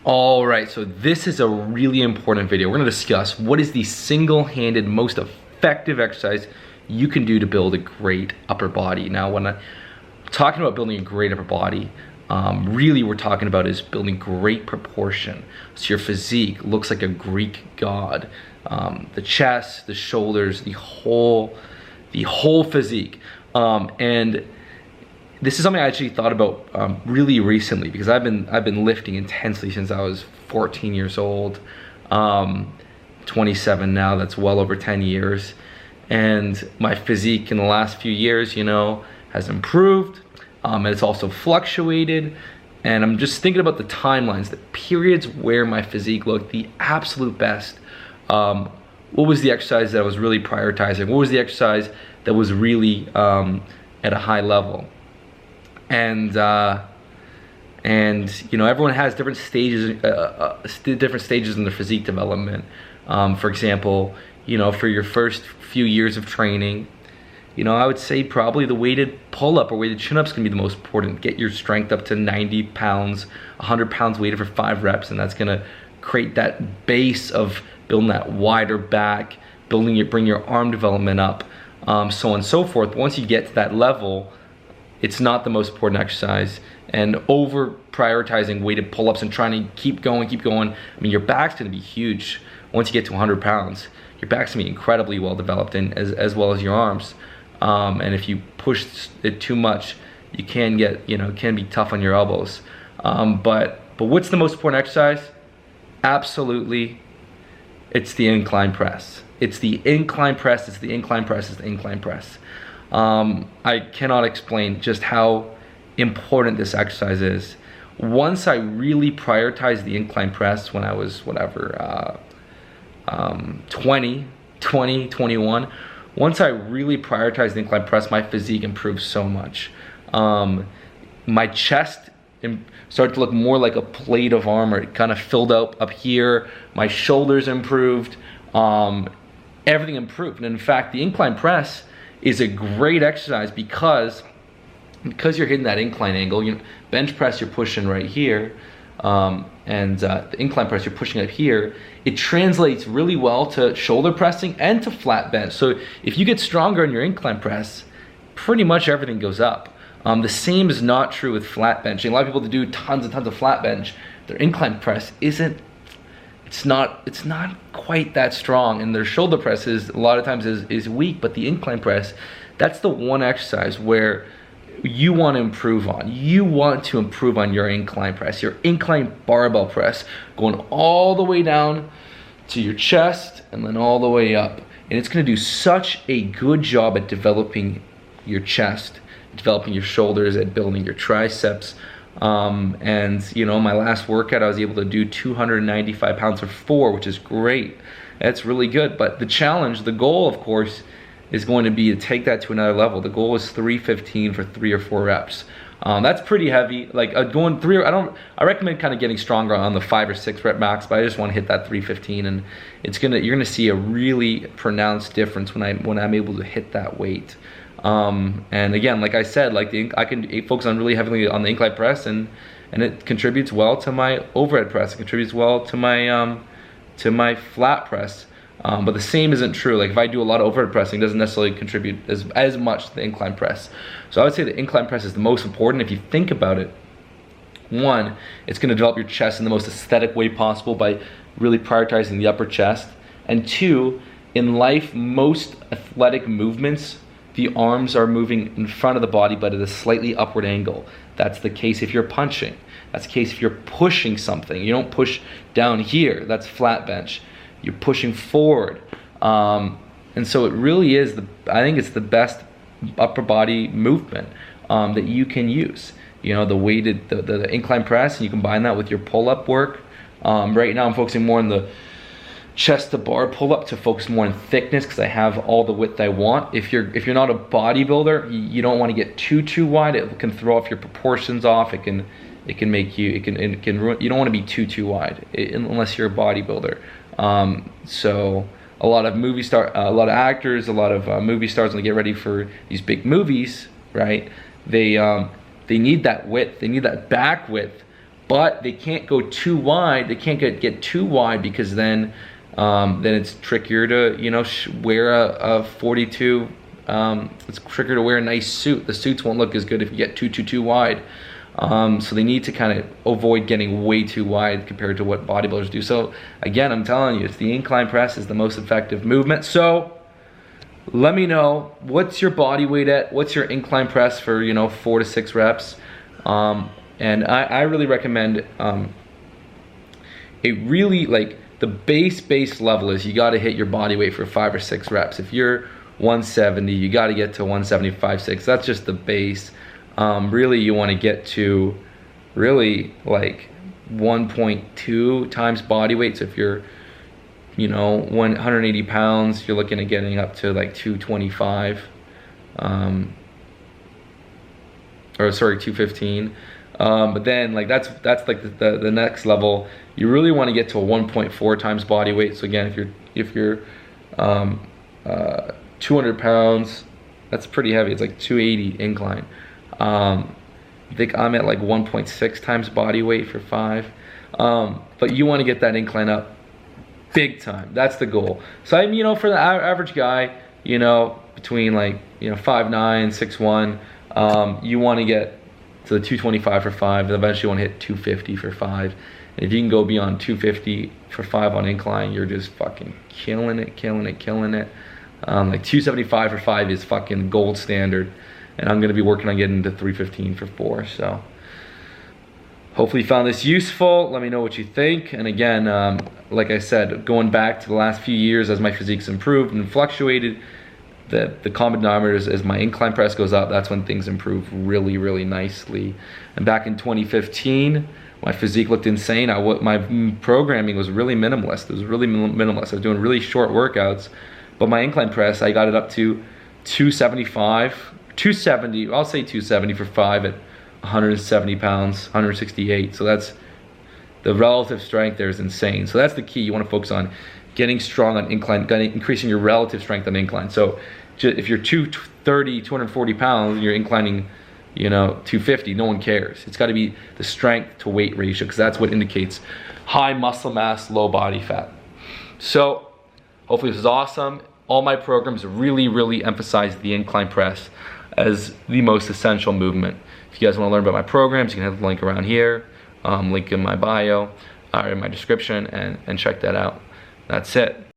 All right, so this is a really important video. We're gonna discuss what is the single-handed most effective exercise you can do to build a great upper body. Now, when I'm talking about building a great upper body, really we're talking about is building great proportion. So your physique looks like a Greek god. The chest, the shoulders, the whole physique. And this is something I actually thought about really recently, because I've been lifting intensely since I was 14 years old. 27 now, that's well over 10 years. And my physique in the last few years, you know, has improved. And it's also fluctuated. And I'm just thinking about the timelines, the periods where my physique looked the absolute best. What was the exercise that I was really prioritizing? What was the exercise that was really at a high level? And you know, everyone has different stages in their physique development. For example, you know, for your first few years of training, you know, I would say probably the weighted pull-up or weighted chin-ups can be the most important. Get your strength up to 90 pounds, 100 pounds weighted for 5 reps, and that's gonna create that base of building that wider back, bring your arm development up, so on and so forth. But once you get to that level, it's not the most important exercise. And over prioritizing weighted pull-ups and trying to keep going, I mean, your back's gonna be huge. Once you get to 100 pounds, your back's gonna be incredibly well developed, and as well as your arms. And if you push it too much, you can get, you know, it can be tough on your elbows. But what's the most important exercise? Absolutely, it's the incline press. It's the incline press, it's the incline press, it's the incline press. I cannot explain just how important this exercise is. Once I really prioritized the incline press when I was, whatever, 20, 21, once I really prioritized the incline press, my physique improved so much. My chest started to look more like a plate of armor. It kind of filled up here. My shoulders improved. Everything improved. And in fact, the incline press is a great exercise because you're hitting that incline angle. You know, bench press, you're pushing right here. The incline press, you're pushing up here. It translates really well to shoulder pressing and to flat bench. So if you get stronger in your incline press, pretty much everything goes up. The same is not true with flat benching. A lot of people that do tons and tons of flat bench, their incline press it's not quite that strong, and their shoulder press is a lot of times is weak. But the incline press, that's the one exercise where you want to improve on. You want to improve on your incline press, your incline barbell press, going all the way down to your chest and then all the way up. And it's going to do such a good job at developing your chest, developing your shoulders, at building your triceps. And you know, my last workout, I was able to do 295 pounds for 4, which is great. That's really good. But the challenge, the goal, of course, is going to be to take that to another level. The goal is 315 for 3 or 4 reps. That's pretty heavy. Like going 3, I recommend kind of getting stronger on the 5 or 6 rep max, but I just want to hit that 315, and you're gonna see a really pronounced difference when I'm able to hit that weight. And again, like I said, like I can focus on really heavily on the incline press, and it contributes well to my overhead press. It contributes well to my flat press. But the same isn't true. Like if I do a lot of overhead pressing, it doesn't necessarily contribute as much to the incline press. So I would say the incline press is the most important. If you think about it, 1, it's going to develop your chest in the most aesthetic way possible by really prioritizing the upper chest. And 2, in life, most athletic movements, the arms are moving in front of the body, but at a slightly upward angle. That's the case if you're punching. That's the case if you're pushing something. You don't push down here. That's flat bench. You're pushing forward. And so it really is, I think it's the best upper body movement that you can use. You know, the incline press, and you combine that with your pull-up work. Right now I'm focusing more on the chest to bar pull-up to focus more on thickness, because I have all the width I want. If you're not a bodybuilder, you don't want to get too wide. It can throw off your proportions off. It can make you, it can ruin. You don't want to be too wide unless you're a bodybuilder. So a lot of actors, a lot of movie stars, when they get ready for these big movies, right? They need that width. They need that back width but they can't go too wide. They can't get too wide, because then it's trickier to, you know, wear a 42. It's trickier to wear a nice suit. The suits won't look as good if you get too wide. So they need to kind of avoid getting way too wide compared to what bodybuilders do. So again, I'm telling you, it's the incline press is the most effective movement. So let me know, what's your body weight at? What's your incline press for, you know, 4 to 6 reps? And I really recommend it really, like, the base level is you got to hit your body weight for 5 or 6 reps. If you're 170, you got to get to 175, 6. That's just the base. Really, you want to get to really like 1.2 times body weight. So if you're, you know, 180 pounds, you're looking at getting up to like 225, or sorry, 215. But then, like, that's like the next level. You really want to get to a 1.4 times body weight. So again, if you're 200 pounds, that's pretty heavy. It's like 280 incline. I think I'm at like 1.6 times body weight for 5. But you want to get that incline up big time. That's the goal. So I'm, you know, for the average guy, you know, between like, you know, 5'9", 6'1", you want to get to the 225 for 5, and eventually you want to hit 250 for 5. And if you can go beyond 250 for 5 on incline, you're just fucking killing it. Like 275 for 5 is fucking gold standard. And I'm gonna be working on getting to 315 for 4. So hopefully you found this useful. Let me know what you think. And again, like I said, going back to the last few years, as my physique's improved and fluctuated, the common denominators, as my incline press goes up, that's when things improve really nicely. And back in 2015, my physique looked insane. My programming was really minimalist. It was really minimalist. I was doing really short workouts, but my incline press, I got it up to 275, 270, I'll say 270 for 5 at 170 pounds, 168. So that's, the relative strength there is insane. So that's the key. You want to focus on getting strong on incline, increasing your relative strength on incline. So if you're 230, 240 pounds, and you're inclining, you know, 250, no one cares. It's got to be the strength to weight ratio, because that's what indicates high muscle mass, low body fat. So hopefully this is awesome. All my programs really emphasize the incline press as the most essential movement. If you guys want to learn about my programs, you can have the link around here, link in my bio or in my description, and check that out. That's it.